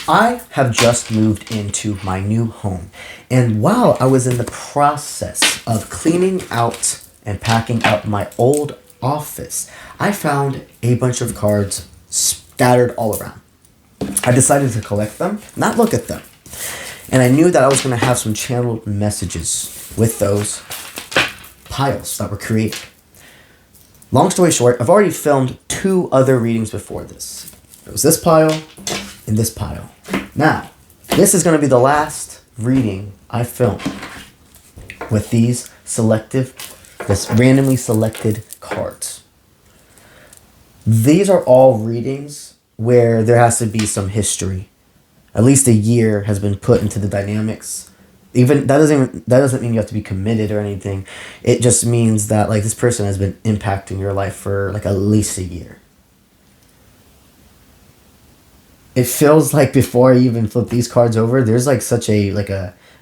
I have just moved into my new home, and while I was in the process of cleaning out and packing up my old office, I found a bunch of cards scattered all around. I decided to collect them, not look at them. And I knew that I was going to have some channeled messages with those piles that were created. Long story short, I've already filmed 2 other readings before this. It was this pile and this pile. Now, this is going to be the last reading I filmed with this randomly selected cards. These are all readings where there has to be some history. At least a year has been put into the dynamics. Even that doesn't mean you have to be committed or anything. It just means that like this person has been impacting your life for like at least a year. It feels like before I even flip these cards over, there's like such a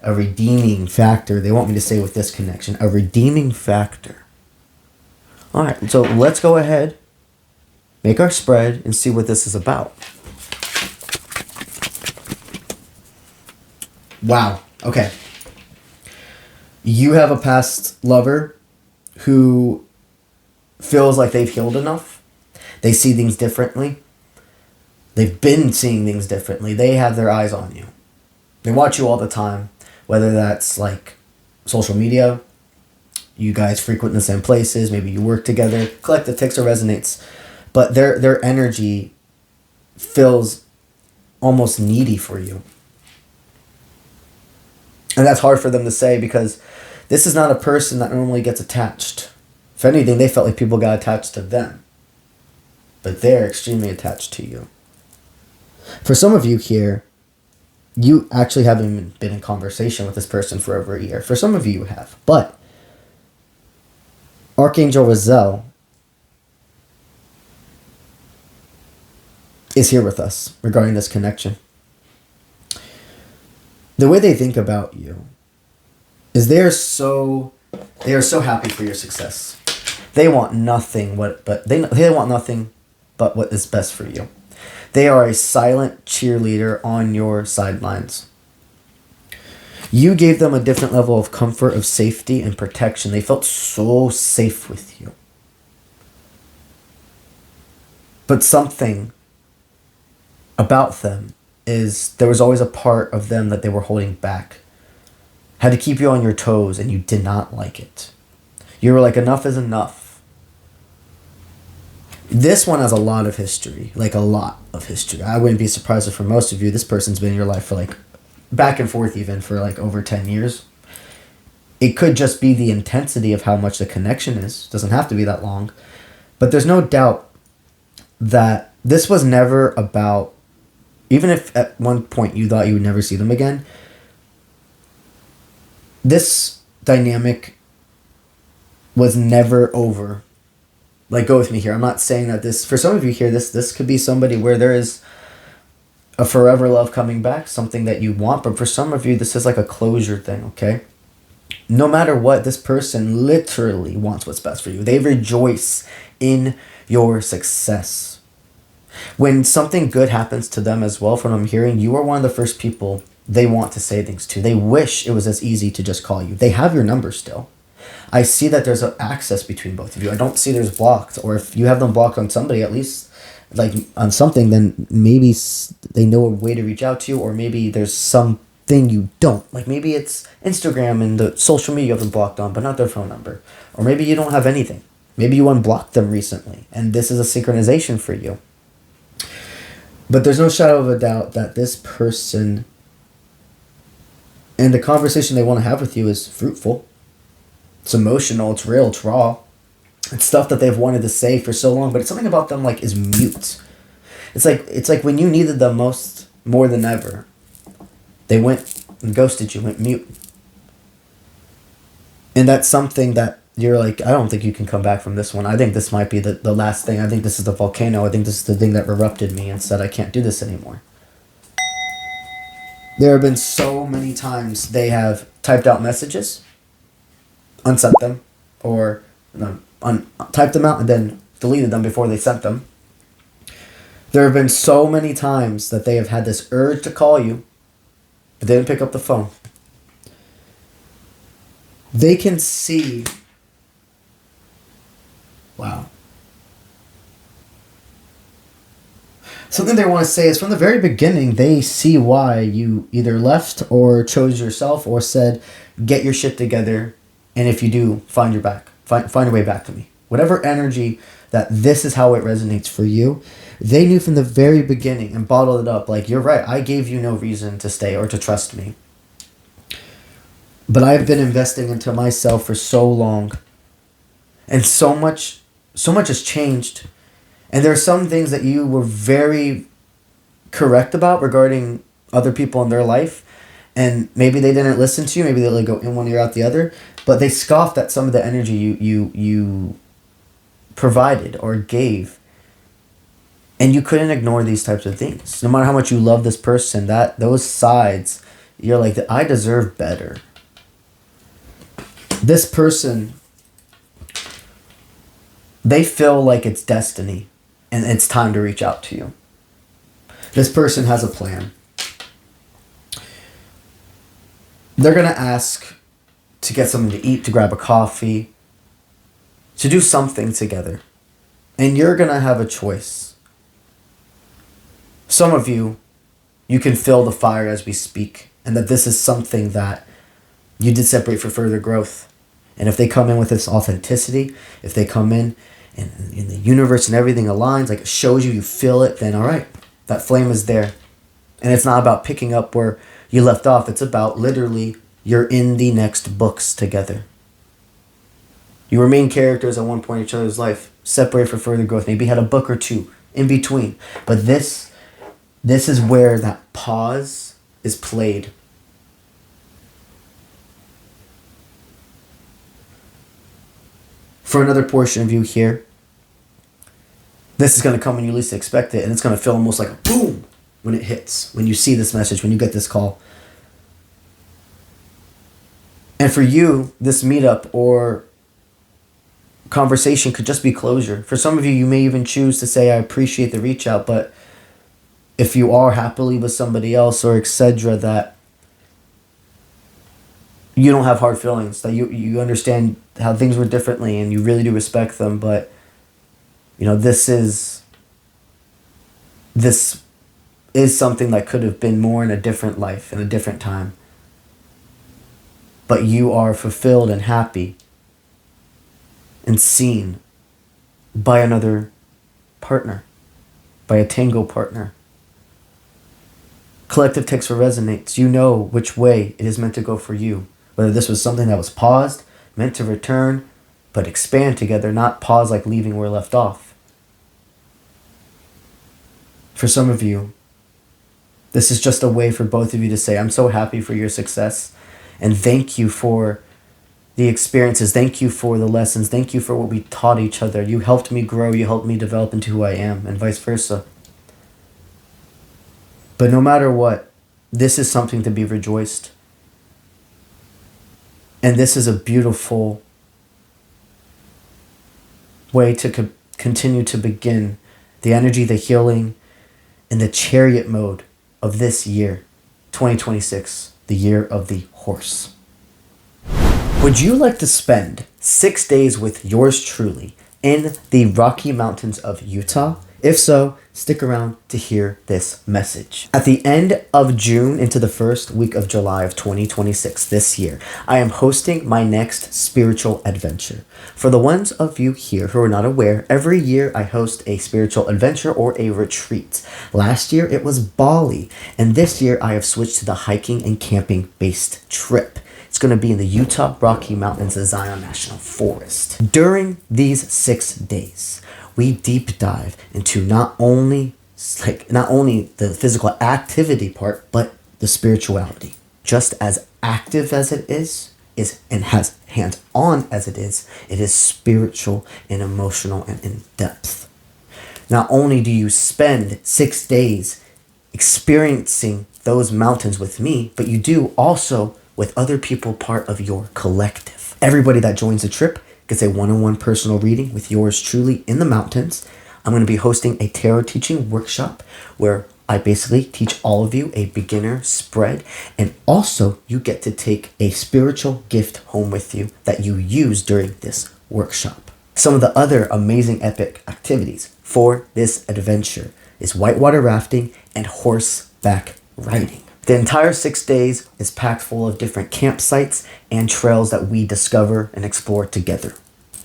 redeeming factor. They want me to say with this connection, a redeeming factor. All right, so let's go ahead, make our spread, and see what this is about. Wow. Okay. You have a past lover who feels like they've healed enough. They see things differently. They've been seeing things differently. They have their eyes on you. They watch you all the time, whether that's like social media, you guys frequent the same places, maybe you work together, collect the ticks or resonates, but their energy feels almost needy for you. And that's hard for them to say because this is not a person that normally gets attached. If anything, they felt like people got attached to them. But they're extremely attached to you. For some of you here, you actually haven't been in conversation with this person for over a year. For some of you have. But Archangel Raziel is here with us regarding this connection. The way they think about you is they are so happy for your success. They want nothing they want nothing but what is best for you. They are a silent cheerleader on your sidelines. You gave them a different level of comfort, of safety, and protection. They felt so safe with you. But something about them is there was always a part of them that they were holding back. Had to keep you on your toes, and you did not like it. You were like, enough is enough. This one has a lot of history, like a lot of history. I wouldn't be surprised if for most of you, this person's been in your life for like, back and forth even, for like over 10 years. It could just be the intensity of how much the connection is. Doesn't have to be that long. But there's no doubt that this was never about, even if at one point you thought you would never see them again, this dynamic was never over. Like, go with me here. I'm not saying that this, for some of you here, this could be somebody where there is a forever love coming back, something that you want, but for some of you, this is like a closure thing, okay? No matter what, this person literally wants what's best for you. They rejoice in your success. When something good happens to them as well, from what I'm hearing, you are one of the first people they want to say things to. They wish it was as easy to just call you. They have your number still. I see that there's an access between both of you. I don't see there's blocked. Or if you have them blocked on somebody, at least like on something, then maybe they know a way to reach out to you, or maybe there's something you don't. Like maybe it's Instagram and the social media you have them blocked on, but not their phone number. Or maybe you don't have anything. Maybe you unblocked them recently, and this is a synchronization for you. But there's no shadow of a doubt that this person and the conversation they want to have with you is fruitful. It's emotional, it's real, it's raw. It's stuff that they've wanted to say for so long, but it's something about them like is mute. It's like when you needed them most, more than ever, they went and ghosted you, went mute. And that's something that you're like, I don't think you can come back from this one. I think this might be the last thing. I think this is the volcano. I think this is the thing that erupted me and said I can't do this anymore. There have been so many times they have typed out messages, unsent them, or typed them out and then deleted them before they sent them. There have been so many times that they have had this urge to call you, but they didn't pick up the phone. They can see. Wow. Something they want to say is from the very beginning, they see why you either left or chose yourself or said, get your shit together. And if you do, find your way back to me. Whatever energy that this is how it resonates for you, they knew from the very beginning and bottled it up. Like, you're right. I gave you no reason to stay or to trust me. But I've been investing into myself for so long. And so much has changed. And there are some things that you were very correct about regarding other people in their life. And maybe they didn't listen to you. Maybe they let go in one ear out the other. But they scoffed at some of the energy you provided or gave. And you couldn't ignore these types of things. No matter how much you love this person, those sides, you're like, I deserve better. This person, they feel like it's destiny and it's time to reach out to you. This person has a plan. They're going to ask to get something to eat, to grab a coffee, to do something together. And you're going to have a choice. Some of you can feel the fire as we speak, and that this is something that you did separate for further growth. And if they come in with this authenticity, if they come in and the universe and everything aligns, like it shows you feel it, then all right, that flame is there. And it's not about picking up where you left off. It's about literally you're in the next books together. You were main characters at one point in each other's life, separate for further growth. Maybe had a book or two in between. But this is where that pause is played. For another portion of you here, this is going to come when you least expect it, and it's going to feel almost like a boom when it hits, when you see this message, when you get this call. And for you, this meetup or conversation could just be closure. For some of you, you may even choose to say, I appreciate the reach out, but if you are happily with somebody else or etc., that you don't have hard feelings, that you understand how things were differently and you really do respect them, but this is something that could have been more in a different life, in a different time. But you are fulfilled and happy and seen by another partner, by a tango partner. Collective text resonates. You know which way it is meant to go for you. Whether this was something that was paused, meant to return, but expand together, not pause like leaving where left off. For some of you, this is just a way for both of you to say, I'm so happy for your success, and thank you for the experiences. Thank you for the lessons. Thank you for what we taught each other. You helped me grow. You helped me develop into who I am, and vice versa. But no matter what, this is something to be rejoiced. And this is a beautiful way to continue to begin the energy, the healing, and the chariot mode of this year, 2026, the year of the horse. Would you like to spend 6 days with yours truly in the Rocky Mountains of Utah? If so, stick around to hear this message. At the end of June into the first week of July of 2026 this year, I am hosting my next spiritual adventure. For the ones of you here who are not aware, every year I host a spiritual adventure or a retreat. Last year it was Bali, and this year I have switched to the hiking and camping based trip. It's going to be in the Utah Rocky Mountains of Zion National Forest. During these 6 days, we deep dive into not only the physical activity part, but the spirituality. Just as active as it is and as hands-on as it is spiritual and emotional and in depth. Not only do you spend 6 days experiencing those mountains with me, but you do also with other people part of your collective. Everybody that joins the trip gets a one-on-one personal reading with yours truly in the mountains. I'm going to be hosting a tarot teaching workshop where I basically teach all of you a beginner spread, and also you get to take a spiritual gift home with you that you use during this workshop. Some of the other amazing epic activities for this adventure is whitewater rafting and horseback riding. The entire 6 days is packed full of different campsites and trails that we discover and explore together.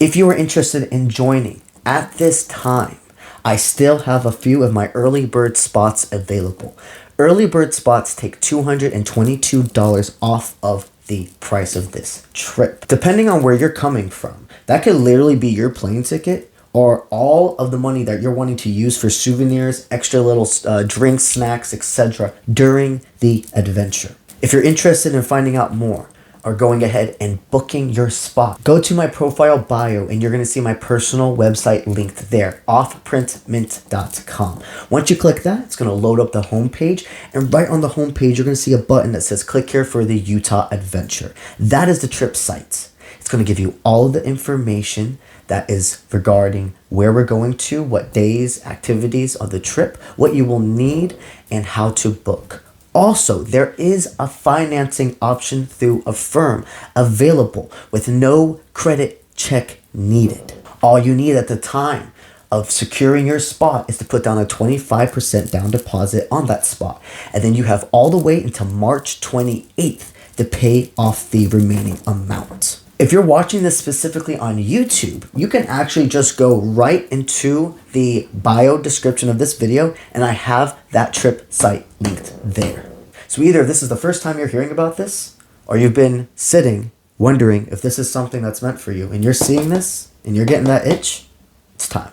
If you are interested in joining at this time, I still have a few of my early bird spots available. Early bird spots take $222 off of the price of this trip. Depending on where you're coming from, that could literally be your plane ticket or all of the money that you're wanting to use for souvenirs, extra little drinks, snacks, etc. during the adventure. If you're interested in finding out more, or going ahead and booking your spot, go to my profile bio and you're going to see my personal website linked there, offprintmint.com. Once you click that, it's going to load up the homepage, and right on the homepage, you're going to see a button that says click here for the Utah adventure. That is the trip site. It's going to give you all of the information that is regarding where we're going to, what days, activities of the trip, what you will need, and how to book. Also, there is a financing option through Affirm available with no credit check needed. All you need at the time of securing your spot is to put down a 25% down deposit on that spot. And then you have all the way until March 28th to pay off the remaining amount. If you're watching this specifically on YouTube, you can actually just go right into the bio description of this video, and I have that trip site linked there. So either this is the first time you're hearing about this, or you've been sitting wondering if this is something that's meant for you, and you're seeing this and you're getting that itch, it's time.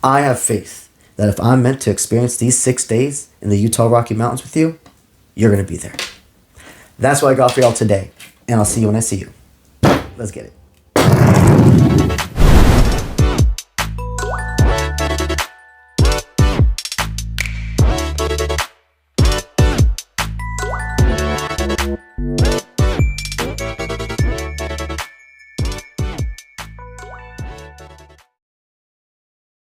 I have faith that if I'm meant to experience these 6 days in the Utah Rocky Mountains with you, you're going to be there. That's what I got for y'all today, and I'll see you when I see you. Let's get it.